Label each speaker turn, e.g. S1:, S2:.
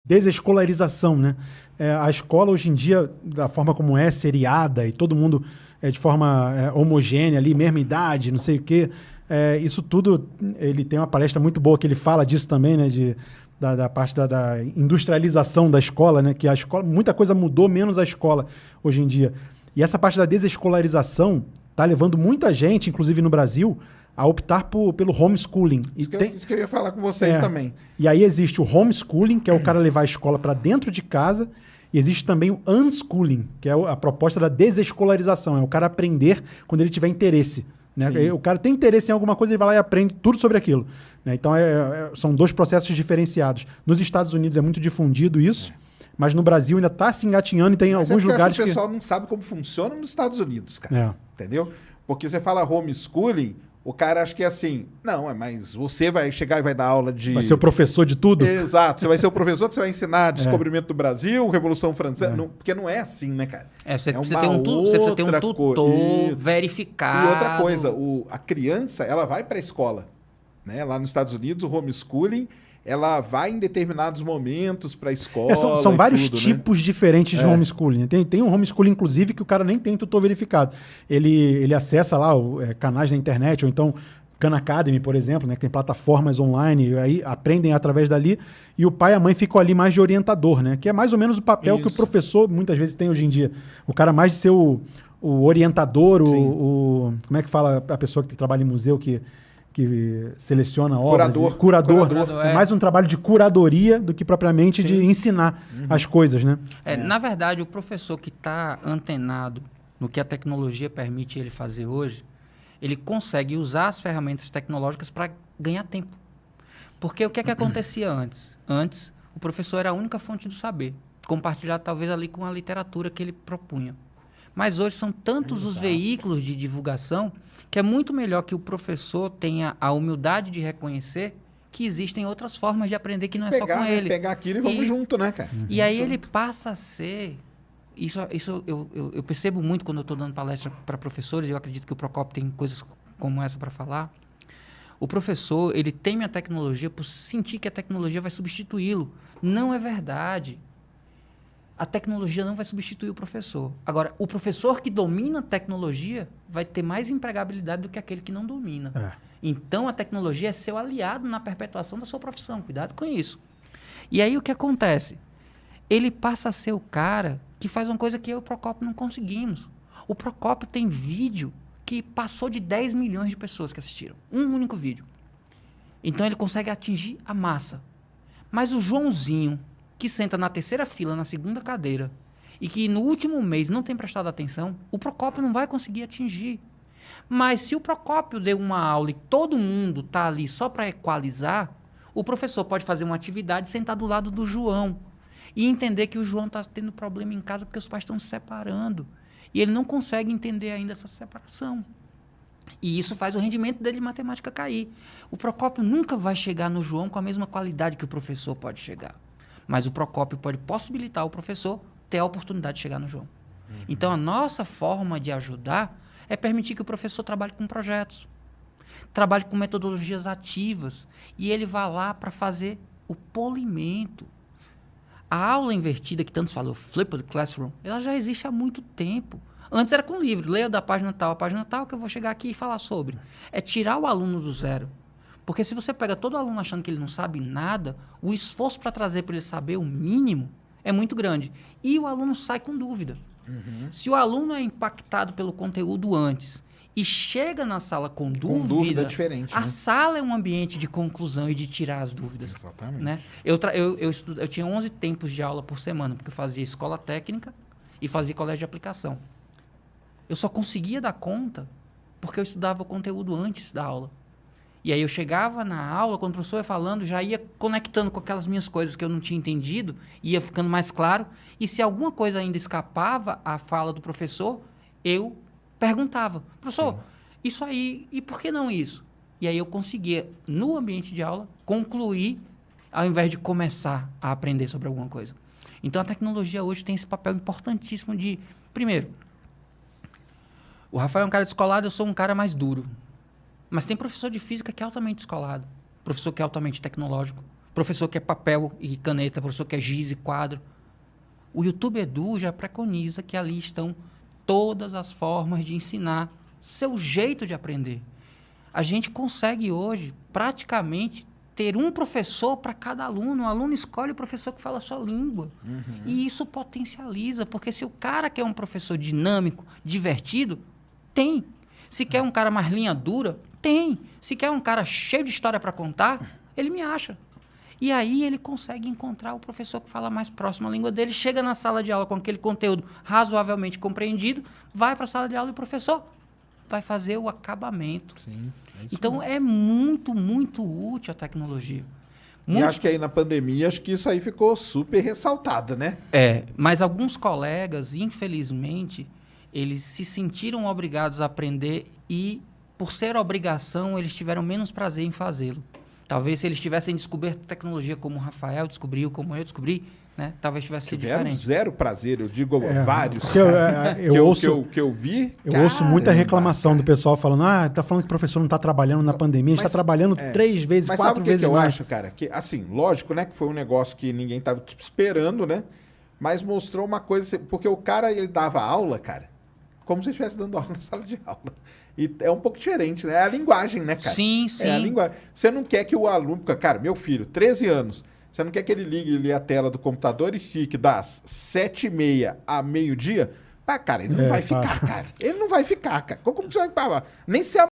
S1: desescolarização, né? A escola hoje em dia, da forma como é, seriada, e todo mundo de forma homogênea ali, mesma idade, não sei o quê, isso tudo, ele tem uma palestra muito boa que ele fala disso também, né? Da parte da industrialização da escola, né? Que a escola, muita coisa mudou, menos a escola hoje em dia. E essa parte da desescolarização está levando muita gente, inclusive no Brasil, a optar pelo homeschooling.
S2: Isso que eu ia falar com vocês também.
S1: E aí existe o homeschooling, que é o cara levar a escola para dentro de casa, e existe também o unschooling, que é a proposta da desescolarização, é o cara aprender quando ele tiver interesse. Né? O cara tem interesse em alguma coisa, ele vai lá e aprende tudo sobre aquilo. Né? Então, são dois processos diferenciados. Nos Estados Unidos é muito difundido isso, mas no Brasil ainda está se engatinhando e tem alguns lugares que...
S2: o pessoal não sabe como funciona nos Estados Unidos, cara. Entendeu? Porque você fala homeschooling, o cara acha que é assim, não, mas você vai chegar e vai dar aula de...
S1: Vai ser o professor de tudo?
S2: Exato, você vai ser o professor que você vai ensinar descobrimento do Brasil, Revolução Francesa, não, porque não é assim, né, cara?
S3: Você precisa ter um tutor verificado.
S2: E outra coisa, a criança, ela vai para a escola, né? Lá nos Estados Unidos, o homeschooling, ela vai em determinados momentos para a escola.
S1: São vários tipos diferentes de homeschooling. Tem um homeschooling, inclusive, que o cara nem tem tutor verificado. Ele acessa lá canais da internet, ou então Khan Academy, por exemplo, né, que tem plataformas online, e aí aprendem através dali, e o pai e a mãe ficam ali mais de orientador, né, que é mais ou menos o papel que o professor muitas vezes tem hoje em dia. O cara mais de ser o orientador, como é que fala a pessoa que trabalha em museu, que seleciona obras. Curador. É mais um trabalho de curadoria do que propriamente de ensinar as coisas, né?
S3: Na verdade, o professor que está antenado no que a tecnologia permite ele fazer hoje, ele consegue usar as ferramentas tecnológicas para ganhar tempo. Porque o que acontecia antes? Antes, o professor era a única fonte do saber, compartilhado talvez ali com a literatura que ele propunha. Mas hoje são tantos os veículos de divulgação que é muito melhor que o professor tenha a humildade de reconhecer que existem outras formas de aprender que não é só com ele.
S2: Pegar aquilo e vamos junto, né, cara?
S3: E aí ele passa a ser... Isso eu percebo muito quando eu estou dando palestra para professores, eu acredito que o Procopio tem coisas como essa para falar. O professor, ele teme a tecnologia por sentir que a tecnologia vai substituí-lo. Não é verdade. A tecnologia não vai substituir o professor. Agora, o professor que domina a tecnologia vai ter mais empregabilidade do que aquele que não domina. Então, a tecnologia é seu aliado na perpetuação da sua profissão. Cuidado com isso. E aí, o que acontece? Ele passa a ser o cara que faz uma coisa que eu e o Procopio não conseguimos. O Procopio tem vídeo que passou de 10 milhões de pessoas que assistiram. Um único vídeo. Então, ele consegue atingir a massa. Mas o Joãozinho, que senta na terceira fila, na segunda cadeira, e que no último mês não tem prestado atenção, o Procopio não vai conseguir atingir. Mas se o Procopio deu uma aula e todo mundo está ali só para equalizar, o professor pode fazer uma atividade sentar do lado do João e entender que o João está tendo problema em casa porque os pais estão se separando. E ele não consegue entender ainda essa separação. E isso faz o rendimento dele de matemática cair. O Procopio nunca vai chegar no João com a mesma qualidade que o professor pode chegar. Mas o Procopio pode possibilitar o professor ter a oportunidade de chegar no João. Então, a nossa forma de ajudar é permitir que o professor trabalhe com projetos, trabalhe com metodologias ativas, e ele vá lá para fazer o polimento. A aula invertida, que tanto falou, Flipped Classroom, ela já existe há muito tempo. Antes era com livro, leia da página tal a página tal, que eu vou chegar aqui e falar sobre. É tirar o aluno do zero. Porque se você pega todo aluno achando que ele não sabe nada, o esforço para trazer para ele saber o mínimo é muito grande. E o aluno sai com dúvida. Se o aluno é impactado pelo conteúdo antes e chega na sala com dúvida,
S2: é diferente,
S3: a
S2: né?
S3: sala é um ambiente de conclusão e de tirar as dúvidas.
S2: Exatamente.
S3: Né? Eu tinha 11 tempos de aula por semana, porque eu fazia escola técnica e fazia colégio de aplicação. Eu só conseguia dar conta porque eu estudava o conteúdo antes da aula. E aí eu chegava na aula, quando o professor ia falando, já ia conectando com aquelas minhas coisas que eu não tinha entendido, ia ficando mais claro. E se alguma coisa ainda escapava à fala do professor, eu perguntava, professor, isso aí, e por que não isso? E aí eu conseguia, no ambiente de aula, concluir, ao invés de começar a aprender sobre alguma coisa. Então a tecnologia hoje tem esse papel importantíssimo de, primeiro, o Rafael é um cara descolado, eu sou um cara mais duro. Mas tem professor de física que é altamente descolado, professor que é altamente tecnológico, professor que é papel e caneta, professor que é giz e quadro. O YouTube Edu já preconiza que ali estão todas as formas de ensinar, seu jeito de aprender. A gente consegue hoje, praticamente, ter um professor para cada aluno. O aluno escolhe o professor que fala a sua língua. E isso potencializa, porque se o cara quer um professor dinâmico, divertido, tem. Se quer um cara mais linha dura, tem. Se quer um cara cheio de história para contar, ele me acha. E aí ele consegue encontrar o professor que fala mais próximo à língua dele, chega na sala de aula com aquele conteúdo razoavelmente compreendido, vai para a sala de aula e o professor vai fazer o acabamento.
S2: Sim,
S3: então é muito, muito útil a tecnologia.
S2: E acho que aí na pandemia, acho que isso aí ficou super ressaltado, né?
S3: Mas alguns colegas, infelizmente, eles se sentiram obrigados a aprender e, por ser obrigação, eles tiveram menos prazer em fazê-lo. Talvez se eles tivessem descoberto tecnologia como o Rafael descobriu, como eu descobri, né? Talvez tivesse sido diferente.
S2: Zero prazer, eu digo vários. Que eu vi.
S1: Eu ouço muita reclamação do pessoal falando, tá falando que o professor não está trabalhando na pandemia, está trabalhando 3 vezes, 4 vezes mais.
S2: Mas sabe o que eu acho, cara? Que, assim, lógico, né? Que foi um negócio que ninguém estava esperando, né? Mas mostrou uma coisa, porque o cara, ele dava aula, cara, como se estivesse dando aula na sala de aula. E é um pouco diferente, né? É a linguagem, né, cara?
S3: Sim, sim.
S2: É a linguagem. Você não quer que o aluno... Cara, meu filho, 13 anos, você não quer que ele ligue a tela do computador e fique das 7h30 a meio-dia? Cara, ele não vai ficar, cara. Ele não vai ficar, cara. Como que você vai falar? Nem se